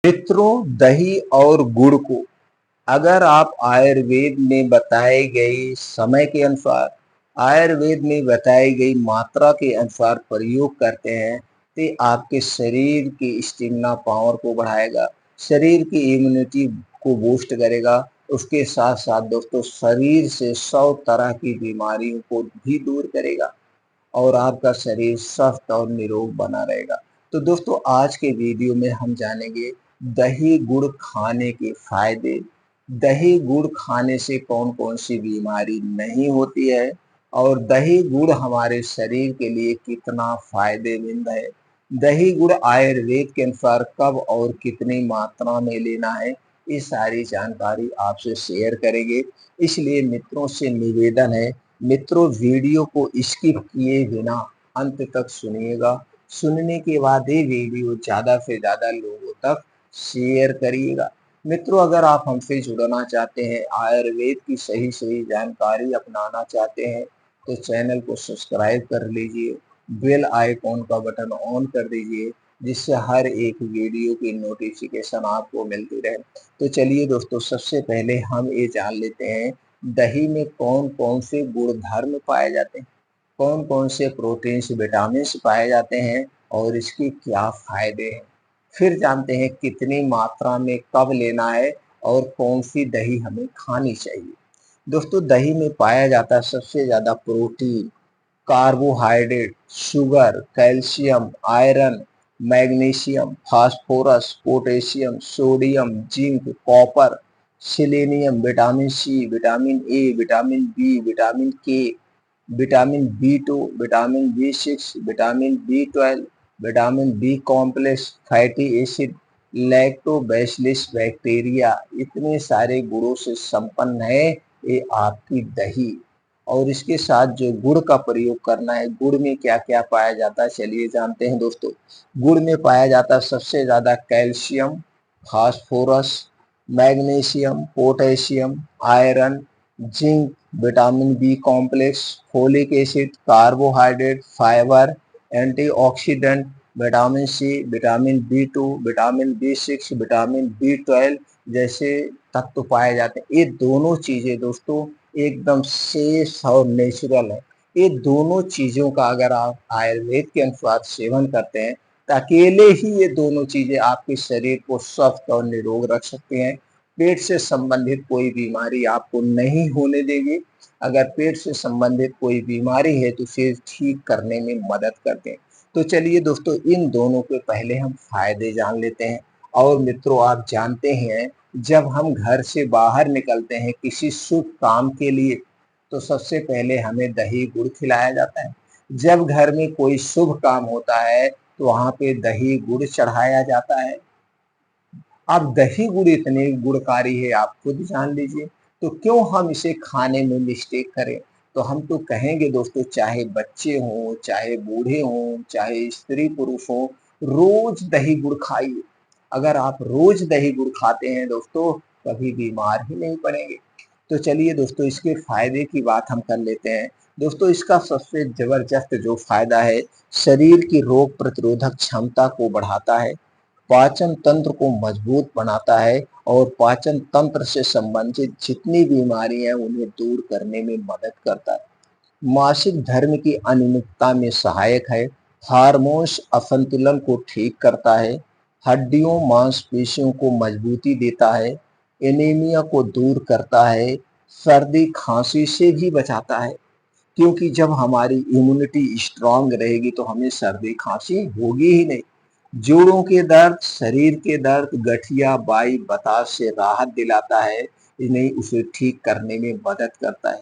मित्रों, दही और गुड़ को अगर आप आयुर्वेद में बताई गई समय के अनुसार, आयुर्वेद में बताई गई मात्रा के अनुसार प्रयोग करते हैं तो आपके शरीर की स्टेमिना पावर को बढ़ाएगा, शरीर की इम्यूनिटी को बूस्ट करेगा। उसके साथ साथ दोस्तों शरीर से 100 तरह की बीमारियों को भी दूर करेगा और आपका शरीर स्वस्थ और निरोग बना रहेगा। तो दोस्तों आज के वीडियो में हम जानेंगे दही गुड़ खाने के फायदे, दही गुड़ खाने से कौन कौन सी बीमारी नहीं होती है और दही गुड़ हमारे शरीर के लिए कितना फायदेमंद है। दही गुड़ आयुर्वेद के अनुसार कब और कितनी मात्रा में लेना है, ये सारी जानकारी आपसे शेयर करेंगे। इसलिए मित्रों से निवेदन है, मित्रों वीडियो को स्किप किए बिना अंत तक सुनिएगा। सुनने के बाद ये वीडियो ज़्यादा से ज़्यादा लोगों तक शेयर करिएगा। मित्रों अगर आप हमसे जुड़ना चाहते हैं, आयुर्वेद की सही सही जानकारी अपनाना चाहते हैं तो चैनल को सब्सक्राइब कर लीजिए, बेल आइकॉन का बटन ऑन कर दीजिए जिससे हर एक वीडियो की नोटिफिकेशन आपको मिलती रहे। तो चलिए दोस्तों सबसे पहले हम ये जान लेते हैं दही में कौन कौन से गुणधर्म पाए जाते हैं, कौन कौन से प्रोटीन्स विटामिन पाए जाते हैं और इसके क्या फायदे हैं। फिर जानते हैं कितनी मात्रा में कब लेना है और कौन सी दही हमें खानी चाहिए। दोस्तों दही में पाया जाता है सबसे ज्यादा protein, carbohydrate, sugar, calcium, iron, magnesium, phosphorus, potassium, sodium, zinc, copper, selenium, vitamin C, vitamin A, vitamin B, vitamin K, vitamin B 2, vitamin B 6, vitamin B 12, vitamin B complex, fatty acid, lactobacillus bacteria, इतने सारे गुणों से संपन्न है ये आपकी दही। और इसके साथ जो गुड़ का प्रयोग करना है, गुड़ में क्या क्या पाया जाता है चलिए जानते हैं दोस्तों। गुड़ में पाया जाता है सबसे ज्यादा calcium, phosphorus, magnesium, potassium, iron, zinc, vitamin B complex, folic acid, carbohydrate, fibre, antioxidant, vitamin C, vitamin B 2, vitamin B 6, vitamin B 12 जैसे तत्व पाए जाते हैं। ये दोनों चीजें दोस्तों एकदम सेफ और नेचुरल है। ये दोनों चीजों का अगर आप आयुर्वेद के अनुसार सेवन करते हैं तो अकेले ही ये दोनों चीजें आपके शरीर को स्वस्थ और निरोग रख सकती हैं। पेट से संबंधित कोई बीमारी आपको नहीं होने देगी। अगर पेट से संबंधित कोई बीमारी है तो उसे ठीक करने में मदद करते हैं। तो चलिए दोस्तों इन दोनों के पहले हम फायदे जान लेते हैं। और मित्रों आप जानते हैं जब हम घर से बाहर निकलते हैं किसी शुभ काम के लिए तो सबसे पहले हमें दही गुड़ खिलाया जाता है। जब घर में कोई शुभ काम होता है तो वहां पे दही गुड़ चढ़ाया जाता है। अब दही गुड़ इतने गुणकारी है आप खुद जान लीजिए, तो क्यों हम इसे खाने में मिस्टेक करें। तो हम तो कहेंगे दोस्तों चाहे बच्चे हों, चाहे बूढ़े हों, चाहे स्त्री पुरुष हों, रोज दही गुड़ खाइए। अगर आप रोज दही गुड़ खाते हैं दोस्तों कभी बीमार ही नहीं पड़ेंगे। तो चलिए दोस्तों इसके फायदे की बात हम कर लेते हैं। दोस्तों इसका सबसे जबरदस्त जो फायदा है, शरीर की रोग प्रतिरोधक क्षमता को बढ़ाता है, पाचन तंत्र को मजबूत बनाता है और पाचन तंत्र से संबंधित जितनी बीमारियां हैं उन्हें दूर करने में मदद करता है। मासिक धर्म की अनियमितता में सहायक है, हार्मोन्स असंतुलन को ठीक करता है, हड्डियों मांसपेशियों को मजबूती देता है, एनीमिया को दूर करता है, सर्दी खांसी से भी बचाता है। क्योंकि जब हमारी इम्यूनिटी स्ट्रांग रहेगी तो हमें सर्दी खांसी होगी ही नहीं। जोड़ों के दर्द, शरीर के दर्द, गठिया बाई बतास से राहत दिलाता है, इन्हें उसे ठीक करने में मदद करता है।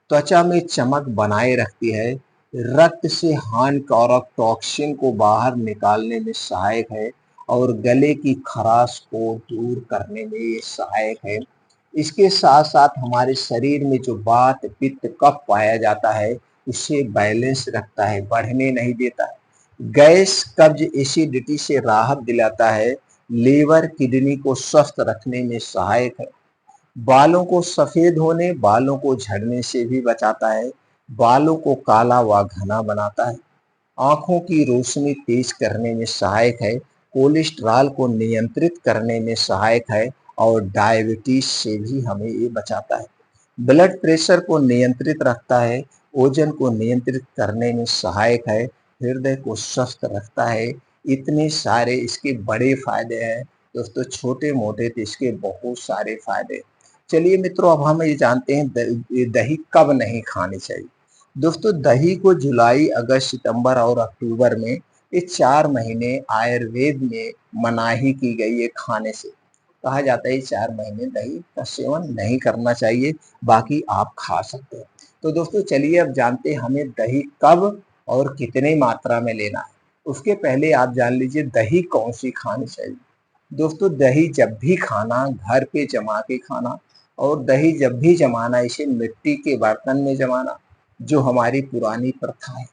त्वचा में चमक बनाए रखती है, रक्त से हानिकारक टॉक्सिन को बाहर निकालने में सहायक है और गले की खराश को दूर करने में ये सहायक है। इसके साथ साथ हमारे शरीर में जो वात पित्त कफ पाया जाता है उसे बैलेंस रखता है, बढ़ने नहीं देता है। गैस कब्ज एसिडिटी से राहत दिलाता है, लीवर किडनी को स्वस्थ रखने में सहायक है, बालों को सफेद होने, बालों को झड़ने से भी बचाता है, बालों को काला व घना बनाता है, आंखों की रोशनी तेज करने में सहायक है, कोलेस्ट्रॉल को नियंत्रित करने में सहायक है और डायबिटीज से भी हमें ये बचाता है। ब्लड प्रेशर को नियंत्रित रखता है, ओजन को नियंत्रित करने में सहायक है, हृदय को स्वस्थ रखता है। इतने सारे इसके बड़े फायदे हैं दोस्तों, छोटे मोटे तो इसके बहुत सारे फायदे। चलिए मित्रों, अब हम ये जानते हैं ये दही कब नहीं खानी चाहिए। दोस्तों, दही को जुलाई, अगस्त, सितंबर और अक्टूबर में, ये 4 महीने आयुर्वेद में मनाही की गई है खाने से। कहा जाता है ये 4 महीने दही का सेवन नहीं करना चाहिए, बाकी आप खा सकते हैं। तो दोस्तों चलिए अब जानते हैं हमें दही कब और कितनी मात्रा में लेना है। उसके पहले आप जान लीजिए दही कौन सी खानी चाहिए। दोस्तों, दही जब भी खाना घर पे जमा के खाना, और दही जब भी जमाना इसे मिट्टी के बर्तन में जमाना, जो हमारी पुरानी प्रथा है।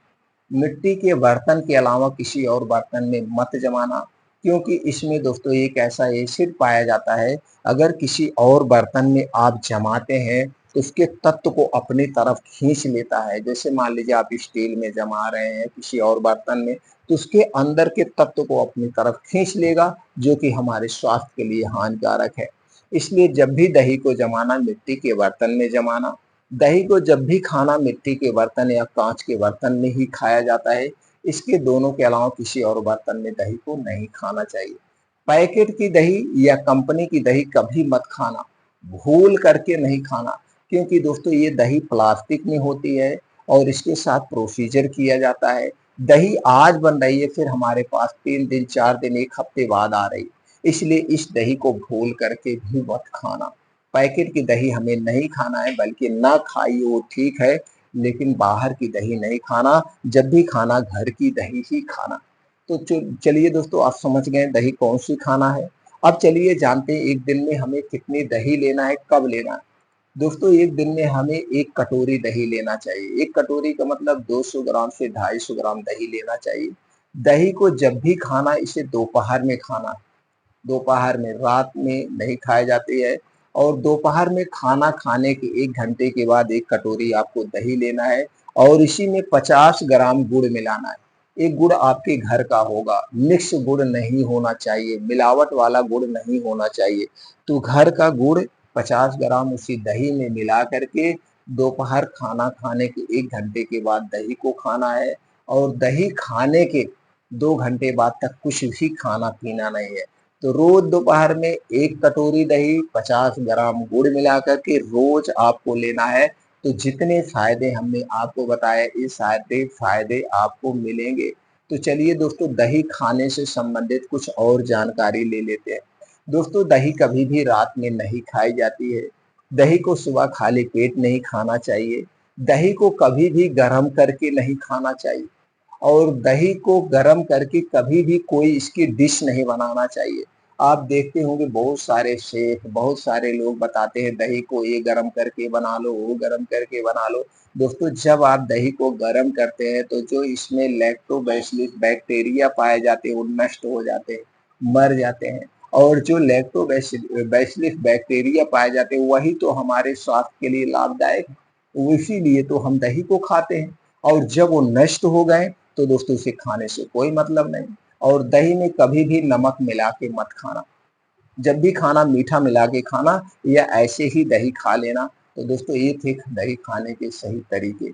मिट्टी के बर्तन के अलावा किसी और बर्तन में मत जमाना, क्योंकि इसमें दोस्तों एक ऐसा एसिड पाया जाता है, अगर किसी और बर्तन में आप जमाते हैं तो उसके तत्व को अपनी तरफ खींच लेता है। जैसे मान लीजिए आप स्टील में जमा रहे हैं किसी और बर्तन में, तो उसके अंदर के तत्व को अपनी तरफ खींच लेगा, जो कि हमारे स्वास्थ्य के लिए हानिकारक है। इसलिए जब भी दही को जमाना मिट्टी के बर्तन में जमाना। दही को जब भी खाना मिट्टी के बर्तन या कांच के बर्तन में ही खाया जाता है। इसके दोनों के अलावा किसी और बर्तन में दही को नहीं खाना चाहिए। पैकेट की दही या कंपनी की दही कभी मत खाना, भूल करके नहीं खाना, क्योंकि दोस्तों ये दही प्लास्टिक में होती है और इसके साथ प्रोसीजर किया जाता है। दही आज बन रही है, फिर हमारे पास 3 दिन, 4 दिन, 1 हफ्ते बाद आ रही है। इसलिए इस दही को भूल करके भी मत खाना। पैकेट की दही हमें नहीं खाना है, बल्कि ना खाइए वो ठीक है, लेकिन बाहर की दही नहीं खाना, जब भी खाना घर की दही ही खाना। तो चलिए दोस्तों, आप समझ गए दही कौन सी खाना है। अब चलिए जानते हैं एक दिन में हमें कितनी दही लेना है, कब लेना है। दोस्तों, एक दिन में हमें 1 कटोरी दही लेना चाहिए। 1 कटोरी का मतलब 200 ग्राम से 250 ग्राम दही लेना चाहिए। दही को जब भी खाना इसे दोपहर में खाना, दोपहर में, रात में नहीं खाई जाती है। और दोपहर में खाना खाने के 1 घंटे के बाद 1 कटोरी आपको दही लेना है और इसी में 50 ग्राम गुड़ मिलाना है। ये गुड़ आपके घर का होगा, मिक्स गुड़ नहीं होना चाहिए, मिलावट वाला गुड़ नहीं होना चाहिए। तो घर का गुड़ 50 ग्राम उसी दही में मिला करके दोपहर खाना खाने के 1 घंटे के बाद दही को खाना है, और दही खाने के 2 घंटे बाद तक कुछ भी खाना पीना नहीं है। तो रोज दोपहर में 1 कटोरी दही, 50 ग्राम गुड़ मिलाकर के रोज आपको लेना है। तो जितने फायदे हमने आपको बताए, ये सारे फायदे आपको मिलेंगे। तो चलिए दोस्तों, दही खाने से संबंधित कुछ और जानकारी ले लेते हैं। दोस्तों, दही कभी भी रात में नहीं खाई जाती है। दही को सुबह खाली पेट नहीं खाना चाहिए। दही को कभी भी गर्म करके नहीं खाना चाहिए, और दही को गरम करके कभी भी कोई इसकी डिश नहीं बनाना चाहिए। आप देखते होंगे बहुत सारे शेफ, बहुत सारे लोग बताते हैं दही को ये गरम करके बना लो, वो गरम करके बना लो। दोस्तों, जब आप दही को गरम करते हैं तो जो इसमें लैक्टोबैसिलस बैक्टीरिया पाए जाते हैं वो नष्ट हो जाते हैं, मर जाते हैं। और जो लैक्टोबैसिलस बैक्टीरिया पाए जाते हैं वही तो हमारे स्वास्थ्य के लिए लाभदायक है। इसीलिए तो हम दही को खाते हैं। और जब वो नष्ट हो गए तो दोस्तों इसे खाने से कोई मतलब नहीं। और दही में कभी भी नमक मिला के मत खाना। जब भी खाना मीठा मिला के खाना, या ऐसे ही दही खा लेना। तो दोस्तों ये थे दही खाने के सही तरीके।